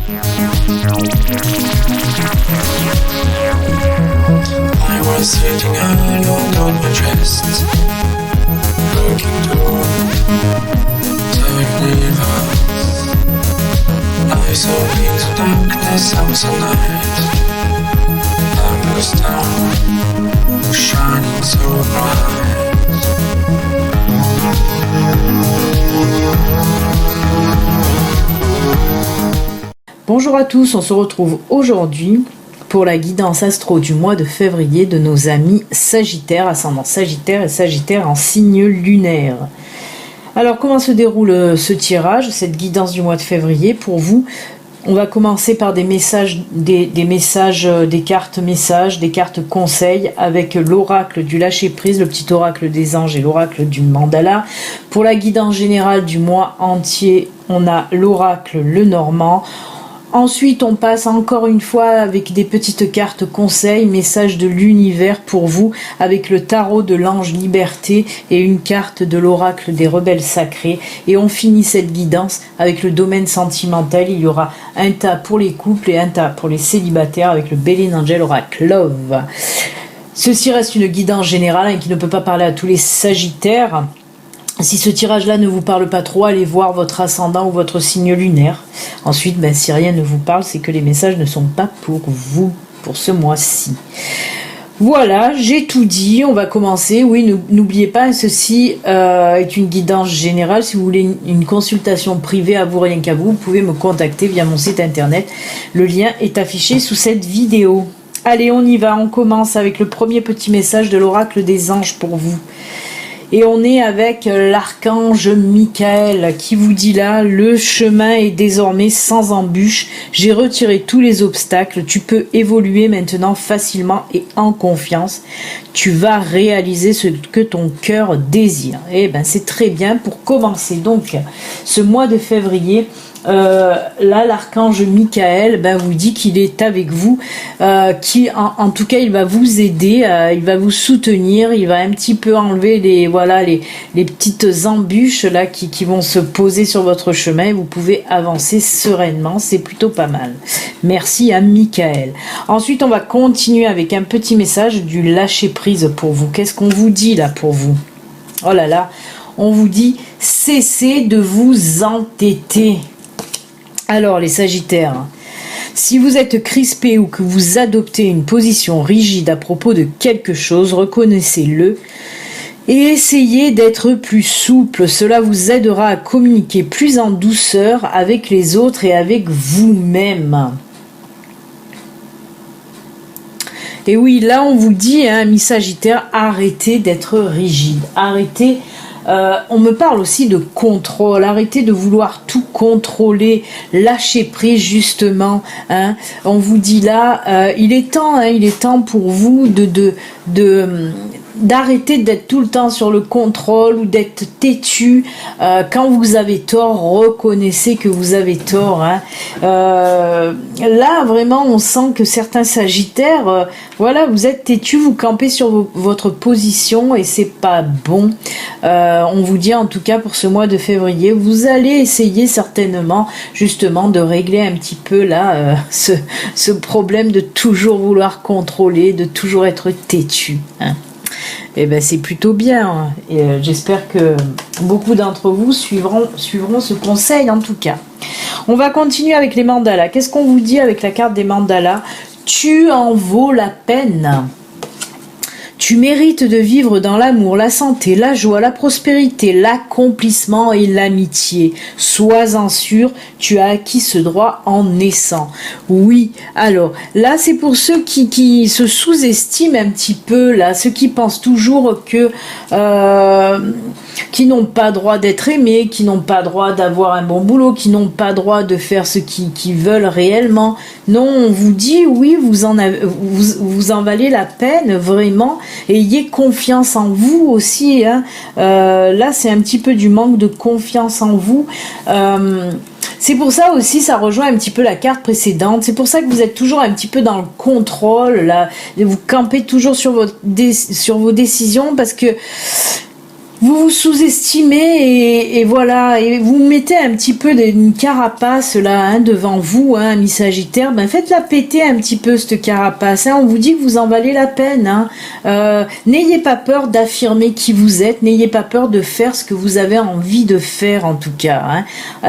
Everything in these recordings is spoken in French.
I was sitting alone on my chest, looking toward the universe. I saw into darkness, I was a night. Endless town, shining so bright. Bonjour à tous, on se retrouve aujourd'hui pour la guidance astro du mois de février de nos amis Sagittaires, ascendant Sagittaire et Sagittaire en signe lunaire. Alors comment se déroule ce tirage, cette guidance du mois de février pour vous? On va commencer par des messages, des cartes messages, des cartes conseils avec l'oracle du lâcher prise, le petit oracle des anges et l'oracle du mandala. Pour la guidance générale du mois entier, on a l'oracle le normand. Ensuite, on passe encore une fois avec des petites cartes conseils, messages de l'univers pour vous, avec le tarot de l'ange liberté et une carte de l'oracle des rebelles sacrés. Et on finit cette guidance avec le domaine sentimental. Il y aura un tas pour les couples et un tas pour les célibataires avec le Belin Angel Oracle Love. Ceci reste une guidance générale qui ne peut pas parler à tous les Sagittaires. Si ce tirage-là ne vous parle pas trop, allez voir votre ascendant ou votre signe lunaire. Ensuite, si rien ne vous parle, c'est que les messages ne sont pas pour vous, pour ce mois-ci. Voilà, j'ai tout dit, on va commencer. Oui, n'oubliez pas, ceci est une guidance générale. Si vous voulez une consultation privée à vous, rien qu'à vous, vous pouvez me contacter via mon site internet. Le lien est affiché sous cette vidéo. Allez, on y va, on commence avec le premier petit message de l'oracle des anges pour vous. Et on est avec l'archange Michael qui vous dit là, le chemin est désormais sans embûche. J'ai retiré tous les obstacles. Tu peux évoluer maintenant facilement et en confiance. Tu vas réaliser ce que ton cœur désire. Et c'est très bien pour commencer donc ce mois de février. Là, l'archange Michael vous dit qu'il est avec vous, en tout cas il va vous aider, il va vous soutenir, il va un petit peu enlever les petites embûches là qui vont se poser sur votre chemin et vous pouvez avancer sereinement, c'est plutôt pas mal. Merci à Michael. Ensuite on va continuer avec un petit message du lâcher prise pour vous. Qu'est-ce qu'on vous dit là pour vous? Oh là là, on vous dit cessez de vous entêter. Alors les Sagittaires, si vous êtes crispé ou que vous adoptez une position rigide à propos de quelque chose, reconnaissez-le et essayez d'être plus souple. Cela vous aidera à communiquer plus en douceur avec les autres et avec vous-même. Et oui, là on vous dit, amis Sagittaires, arrêtez d'être rigide, arrêtez. On me parle aussi de contrôle, arrêtez de vouloir tout contrôler, lâchez prise justement. On vous dit là, il est temps pour vous d'arrêter d'être tout le temps sur le contrôle ou d'être têtu. Quand vous avez tort, reconnaissez que vous avez tort. Là, vraiment, on sent que certains Sagittaires, vous êtes têtu, vous campez sur votre position et c'est pas bon. On vous dit en tout cas pour ce mois de février, vous allez essayer certainement justement de régler un petit peu là ce problème de toujours vouloir contrôler, de toujours être têtu. Et c'est plutôt bien. Et j'espère que beaucoup d'entre vous suivront ce conseil en tout cas. On va continuer avec les mandalas. Qu'est-ce qu'on vous dit avec la carte des mandalas? Tu en vaux la peine. Tu mérites de vivre dans l'amour, la santé, la joie, la prospérité, l'accomplissement et l'amitié. Sois-en sûr, tu as acquis ce droit en naissant. Oui, alors là c'est pour ceux qui se sous-estiment un petit peu, là, ceux qui pensent toujours que qui n'ont pas droit d'être aimés, qui n'ont pas droit d'avoir un bon boulot, qui n'ont pas droit de faire ce qu'ils veulent réellement. Non, on vous dit oui, vous en valez la peine vraiment. Ayez confiance en vous aussi. Là, c'est un petit peu du manque de confiance en vous. C'est pour ça aussi, ça rejoint un petit peu la carte précédente. C'est pour ça que vous êtes toujours un petit peu dans le contrôle. Là, vous campez toujours sur vos décisions parce que vous vous sous-estimez et voilà, et vous mettez un petit peu une carapace là hein, devant vous, hein, ami Sagittaire, ben faites-la péter un petit peu cette carapace, hein, on vous dit que vous en valez la peine, hein. N'ayez pas peur d'affirmer qui vous êtes, n'ayez pas peur de faire ce que vous avez envie de faire en tout cas, hein.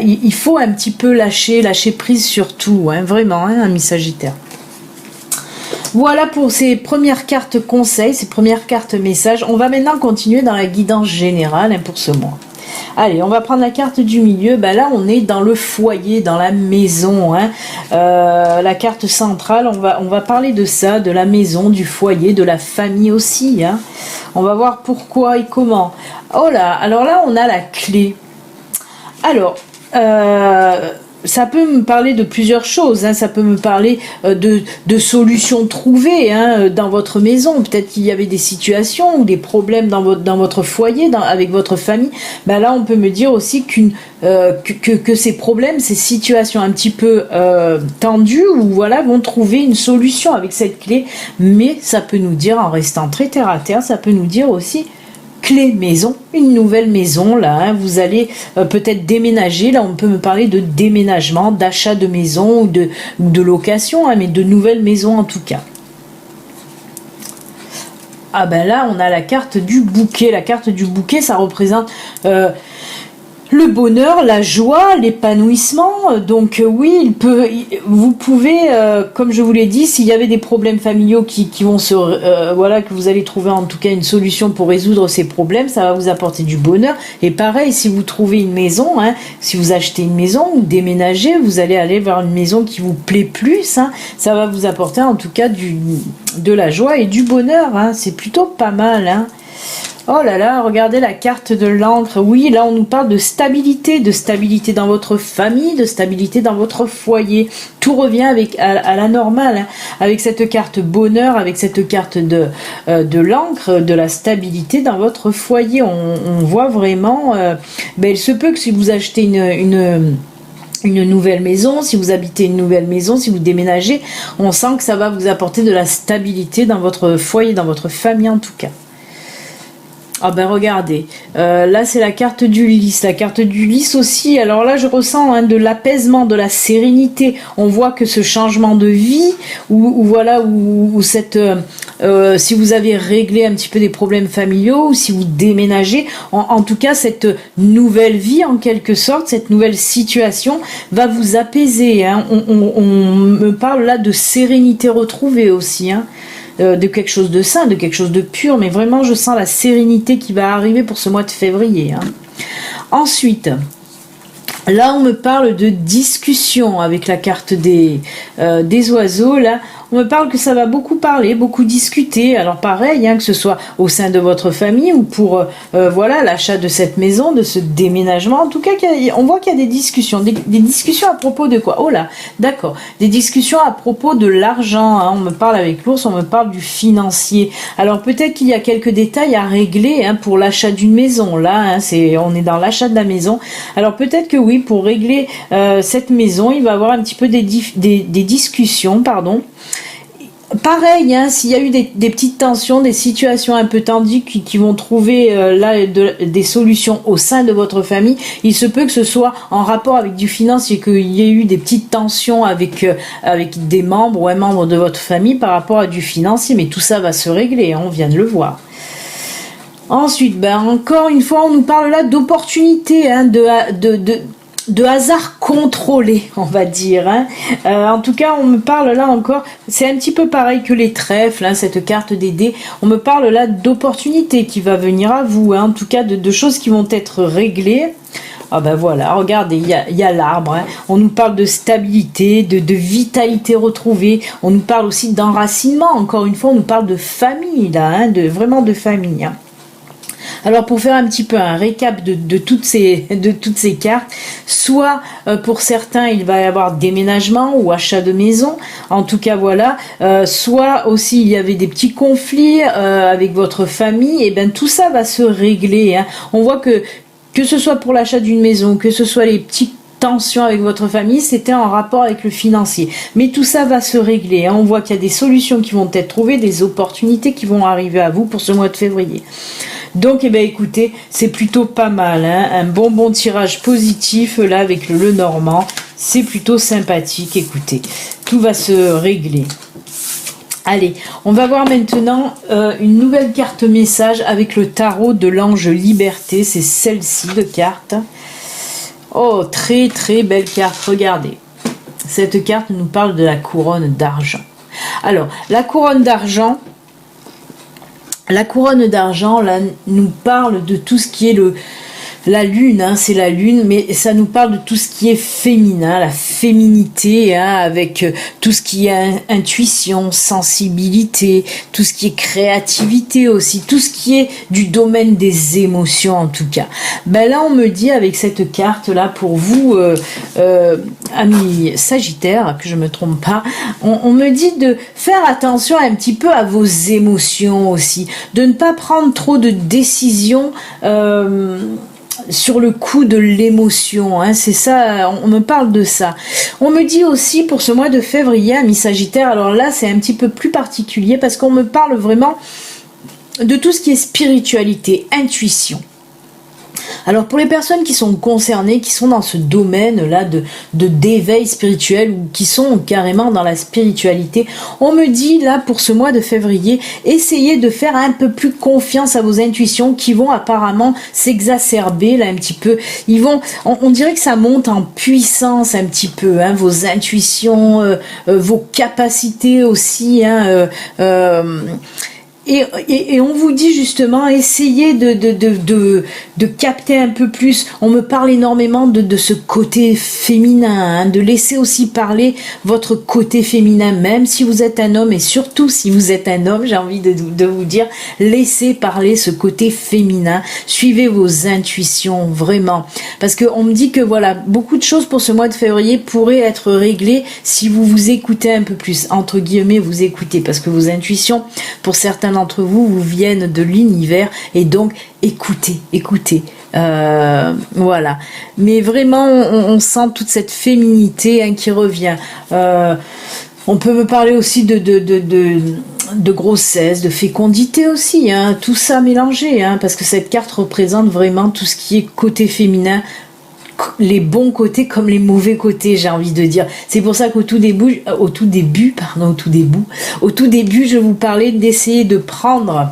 Il faut un petit peu lâcher prise sur tout, hein, vraiment, hein, ami Sagittaire. Voilà pour ces premières cartes conseils, ces premières cartes messages. On va maintenant continuer dans la guidance générale hein, pour ce mois. Allez, on va prendre la carte du milieu. Ben là, on est dans le foyer, dans la maison. Hein. La carte centrale, on va parler de ça, de la maison, du foyer, de la famille aussi. Hein. On va voir pourquoi et comment. Oh là, alors là, on a la clé. Alors, ça peut me parler de plusieurs choses, hein. Ça peut me parler de solutions trouvées hein, dans votre maison. Peut-être qu'il y avait des situations ou des problèmes dans votre foyer, avec votre famille. Ben là, on peut me dire aussi que ces problèmes, ces situations un petit peu tendues, ou voilà, vont trouver une solution avec cette clé. Mais ça peut nous dire, en restant très terre à terre, ça peut nous dire aussi clé maison, une nouvelle maison là, hein, vous allez peut-être déménager, là on peut me parler de déménagement, d'achat de maison ou de location, hein, mais de nouvelles maisons en tout cas. Ah ben là on a la carte du bouquet, la carte du bouquet ça représente le bonheur, la joie, l'épanouissement. Donc oui, vous pouvez, comme je vous l'ai dit, s'il y avait des problèmes familiaux qui vont voilà, que vous allez trouver en tout cas une solution pour résoudre ces problèmes, ça va vous apporter du bonheur. Et pareil, si vous trouvez une maison, hein, si vous achetez une maison ou déménagez, vous allez aller vers une maison qui vous plaît plus, hein, ça va vous apporter en tout cas de la joie et du bonheur. Hein, c'est plutôt pas mal. Hein. Oh là là, regardez la carte de l'encre. Oui, là on nous parle de stabilité dans votre famille, de stabilité dans votre foyer. Tout revient à la normale, hein. Avec cette carte bonheur, avec cette carte de l'encre, de la stabilité dans votre foyer. On voit vraiment, il se peut que si vous achetez une nouvelle maison, si vous habitez une nouvelle maison, si vous déménagez, on sent que ça va vous apporter de la stabilité dans votre foyer, dans votre famille en tout cas. Ah ben regardez, là c'est la carte du lys, aussi, alors là je ressens hein, de l'apaisement, de la sérénité, on voit que ce changement de vie, ou cette, si vous avez réglé un petit peu des problèmes familiaux, ou si vous déménagez, en tout cas cette nouvelle vie en quelque sorte, cette nouvelle situation va vous apaiser, hein. On me parle là de sérénité retrouvée aussi, hein. De quelque chose de sain, de quelque chose de pur, mais vraiment je sens la sérénité qui va arriver pour ce mois de février. Hein. Ensuite, là on me parle de discussion avec la carte des oiseaux, là on me parle que ça va beaucoup parler, beaucoup discuter, alors pareil, hein, que ce soit au sein de votre famille ou pour voilà l'achat de cette maison, de ce déménagement, en tout cas on voit qu'il y a des discussions, des discussions à propos de quoi? Oh là, d'accord, des discussions à propos de l'argent, hein, on me parle avec l'ours, on me parle du financier, alors peut-être qu'il y a quelques détails à régler hein, pour l'achat d'une maison, là, hein, on est dans l'achat de la maison, alors peut-être que oui, pour régler cette maison, il va y avoir un petit peu des discussions, pardon. Pareil, hein, s'il y a eu des petites tensions, des situations un peu tendues qui vont trouver des solutions au sein de votre famille, il se peut que ce soit en rapport avec du financier, qu'il y ait eu des petites tensions avec des membres ou un membre de votre famille par rapport à du financier, mais tout ça va se régler, hein, on vient de le voir. Ensuite, encore une fois, on nous parle là d'opportunités, hein, de hasard contrôlé, on va dire. Hein. En tout cas, on me parle là encore, c'est un petit peu pareil que les trèfles, hein, cette carte des dés. On me parle là d'opportunités qui va venir à vous, hein, en tout cas de choses qui vont être réglées. Ah ben voilà, regardez, il y a l'arbre, hein. On nous parle de stabilité, de vitalité retrouvée, on nous parle aussi d'enracinement, encore une fois, on nous parle de famille, là, hein, vraiment de famille. Hein. Alors pour faire un petit peu un récap de toutes ces cartes, soit pour certains il va y avoir déménagement ou achat de maison, en tout cas voilà, soit aussi il y avait des petits conflits avec votre famille, et bien tout ça va se régler. Hein. On voit que ce soit pour l'achat d'une maison, que ce soit les petits tension avec votre famille, c'était en rapport avec le financier. Mais tout ça va se régler. On voit qu'il y a des solutions qui vont être trouvées, des opportunités qui vont arriver à vous pour ce mois de février. Donc, eh bien, écoutez, c'est plutôt pas mal. Un bon tirage positif, là, avec le Normand. C'est plutôt sympathique. Écoutez, tout va se régler. Allez, on va voir maintenant une nouvelle carte message avec le tarot de l'ange Liberté. C'est celle-ci de carte. Oh, très très belle carte, regardez. Cette carte nous parle de la couronne d'argent. Alors, la couronne d'argent, là, nous parle de tout ce qui est la lune, c'est la lune, mais ça nous parle de tout ce qui est féminin, la féminité, avec tout ce qui est intuition, sensibilité, tout ce qui est créativité aussi, tout ce qui est du domaine des émotions en tout cas. Ben là, on me dit avec cette carte-là, pour vous, amis Sagittaires, que je me trompe pas, on me dit de faire attention un petit peu à vos émotions aussi, de ne pas prendre trop de décisions sur le coup de l'émotion, c'est ça, on me parle de ça. On me dit aussi pour ce mois de février, amis Sagittaire, alors là c'est un petit peu plus particulier parce qu'on me parle vraiment de tout ce qui est spiritualité, intuition. Alors pour les personnes qui sont concernées, qui sont dans ce domaine-là d'éveil spirituel ou qui sont carrément dans la spiritualité, on me dit là pour ce mois de février, essayez de faire un peu plus confiance à vos intuitions qui vont apparemment s'exacerber là un petit peu. Ils vont, on dirait que ça monte en puissance un petit peu, vos intuitions, vos capacités aussi, Et on vous dit justement, essayez de capter un peu plus. On me parle énormément de ce côté féminin, de laisser aussi parler votre côté féminin, même si vous êtes un homme, et surtout si vous êtes un homme, j'ai envie de vous dire, laissez parler ce côté féminin. Suivez vos intuitions, vraiment. Parce qu'on me dit que voilà, beaucoup de choses pour ce mois de février pourraient être réglées si vous vous écoutez un peu plus, entre guillemets, vous écoutez, parce que vos intuitions, pour certains d'entre vous viennent de l'univers et donc écoutez, voilà. Mais vraiment on sent toute cette féminité qui revient. On peut me parler aussi de grossesse, de fécondité aussi, tout ça mélangé, parce que cette carte représente vraiment tout ce qui est côté féminin, les bons côtés comme les mauvais côtés, j'ai envie de dire. C'est pour ça qu'au tout début, je vous parlais d'essayer de prendre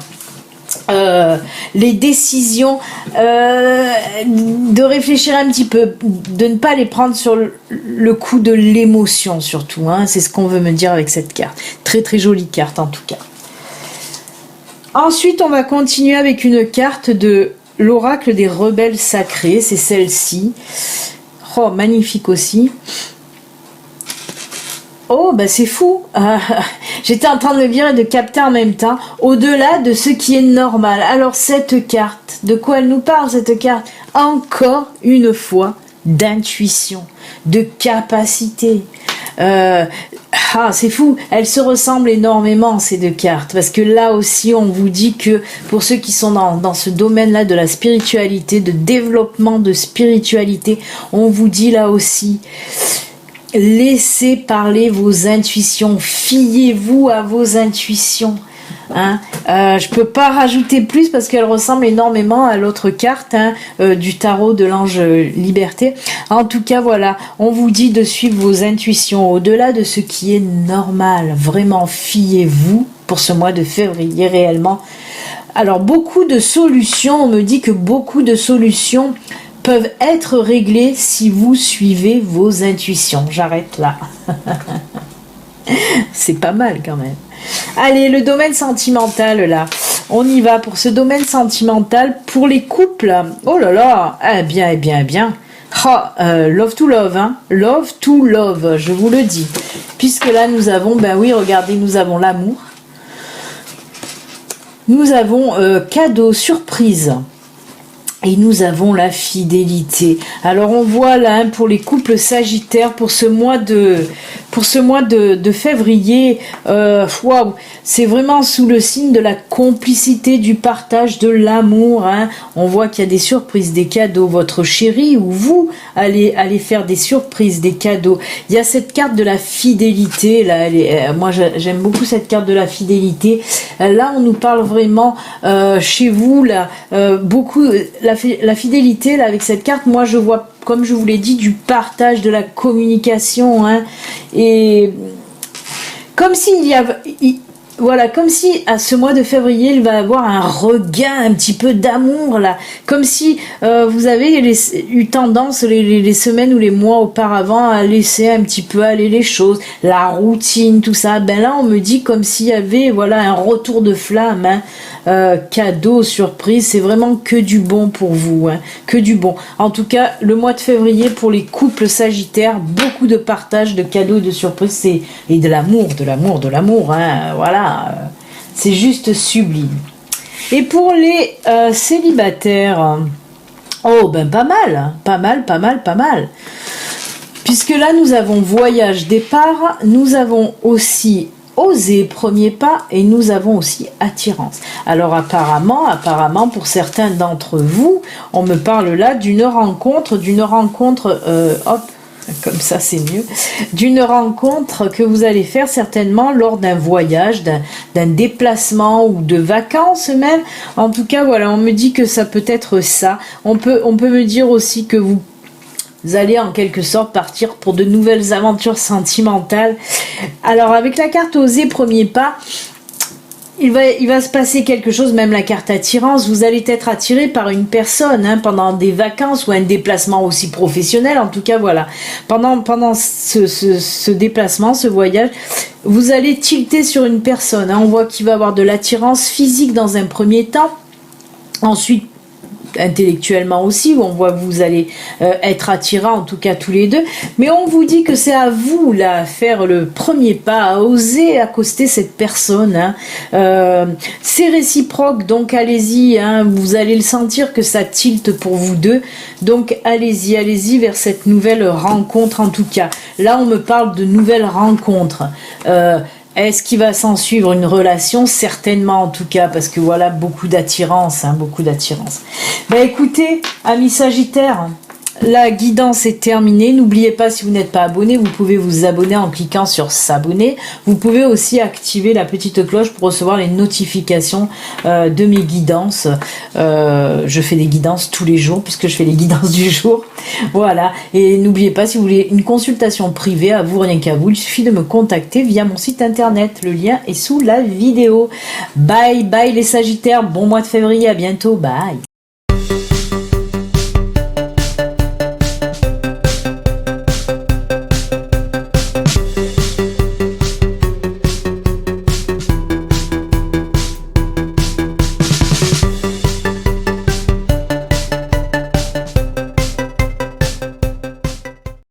les décisions, de réfléchir un petit peu, de ne pas les prendre sur le coup de l'émotion surtout, c'est ce qu'on veut me dire avec cette carte. Très très jolie carte en tout cas. Ensuite, on va continuer avec une carte de l'oracle des rebelles sacrés, c'est celle-ci. Oh, magnifique aussi. Oh, bah c'est fou. J'étais en train de le lire et de capter en même temps. Au-delà de ce qui est normal. Alors cette carte, de quoi elle nous parle cette carte? Encore une fois, d'intuition, de capacité. C'est fou, elles se ressemblent énormément ces deux cartes, parce que là aussi on vous dit que pour ceux qui sont dans ce domaine-là de la spiritualité, de développement de spiritualité, on vous dit là aussi, laissez parler vos intuitions, fiez-vous à vos intuitions. Je peux pas rajouter plus parce qu'elle ressemble énormément à l'autre carte du tarot de l'ange Liberté. En tout cas, voilà, on vous dit de suivre vos intuitions au-delà de ce qui est normal. Vraiment, fiez-vous pour ce mois de février réellement. Alors, beaucoup de solutions, on me dit que beaucoup de solutions peuvent être réglées si vous suivez vos intuitions. J'arrête là. C'est pas mal quand même. Allez, le domaine sentimental là, on y va pour ce domaine sentimental pour les couples. Oh là là, eh bien. Love to love, love to love, je vous le dis. Puisque là nous avons, regardez, nous avons l'amour, nous avons cadeau, surprise. Et nous avons la fidélité. Alors on voit là pour les couples sagittaires pour ce mois de pour ce mois de février, waouh, c'est vraiment sous le signe de la complicité, du partage, de l'amour. Hein. On voit qu'il y a des surprises, des cadeaux. Votre chéri ou vous allez faire des surprises, des cadeaux. Il y a cette carte de la fidélité. Là, moi, j'aime beaucoup cette carte de la fidélité. Là, on nous parle vraiment chez vous, là, beaucoup la fidélité. Là, avec cette carte, moi, je vois, comme je vous l'ai dit, du partage, de la communication, hein, et comme s'il y a, voilà, comme si à ce mois de février, il va avoir un regain un petit peu d'amour là, comme si vous avez eu tendance les semaines ou les mois auparavant à laisser un petit peu aller les choses, la routine, tout ça. Ben là, on me dit comme s'il y avait, voilà, un retour de flamme, hein. Cadeau, surprise, c'est vraiment que du bon pour vous, hein, que du bon. En tout cas, le mois de février pour les couples sagittaires, beaucoup de partage, de cadeaux, de surprises, et de l'amour, hein, voilà, c'est juste sublime. Et pour les célibataires, oh ben pas mal. Puisque là, nous avons voyage, départ, nous avons aussi oser, premier pas, et nous avons aussi attirance. Alors apparemment, pour certains d'entre vous, on me parle là d'une rencontre, hop, comme ça c'est mieux, d'une rencontre que vous allez faire certainement lors d'un voyage, d'un déplacement ou de vacances même. En tout cas, voilà, on me dit que ça peut être ça. On peut me dire aussi que vous allez en quelque sorte partir pour de nouvelles aventures sentimentales. Alors avec la carte oser, premier pas, il va se passer quelque chose, même la carte attirance, vous allez être attiré par une personne, hein, pendant des vacances ou un déplacement aussi professionnel. En tout cas, voilà, pendant ce déplacement, ce voyage, vous allez tilter sur une personne, hein. On voit qu'il va avoir de l'attirance physique dans un premier temps, ensuite intellectuellement aussi, où on voit que vous allez être attirants, en tout cas tous les deux, mais on vous dit que c'est à vous là à faire le premier pas, à oser accoster cette personne, hein. C'est réciproque, donc allez-y, hein, vous allez le sentir que ça tilte pour vous deux, donc allez-y vers cette nouvelle rencontre. En tout cas là on me parle de nouvelles rencontres. Est-ce qu'il va s'en suivre une relation? Certainement, en tout cas, parce que voilà, beaucoup d'attirance, hein, beaucoup d'attirance. Ben écoutez, amis Sagittaires, la guidance est terminée. N'oubliez pas, si vous n'êtes pas abonné, vous pouvez vous abonner en cliquant sur s'abonner. Vous pouvez aussi activer la petite cloche pour recevoir les notifications de mes guidances. Je fais des guidances tous les jours, puisque je fais les guidances du jour. Voilà. Et n'oubliez pas, si vous voulez une consultation privée, à vous, rien qu'à vous, il suffit de me contacter via mon site internet. Le lien est sous la vidéo. Bye bye les Sagittaires. Bon mois de février. À bientôt. Bye.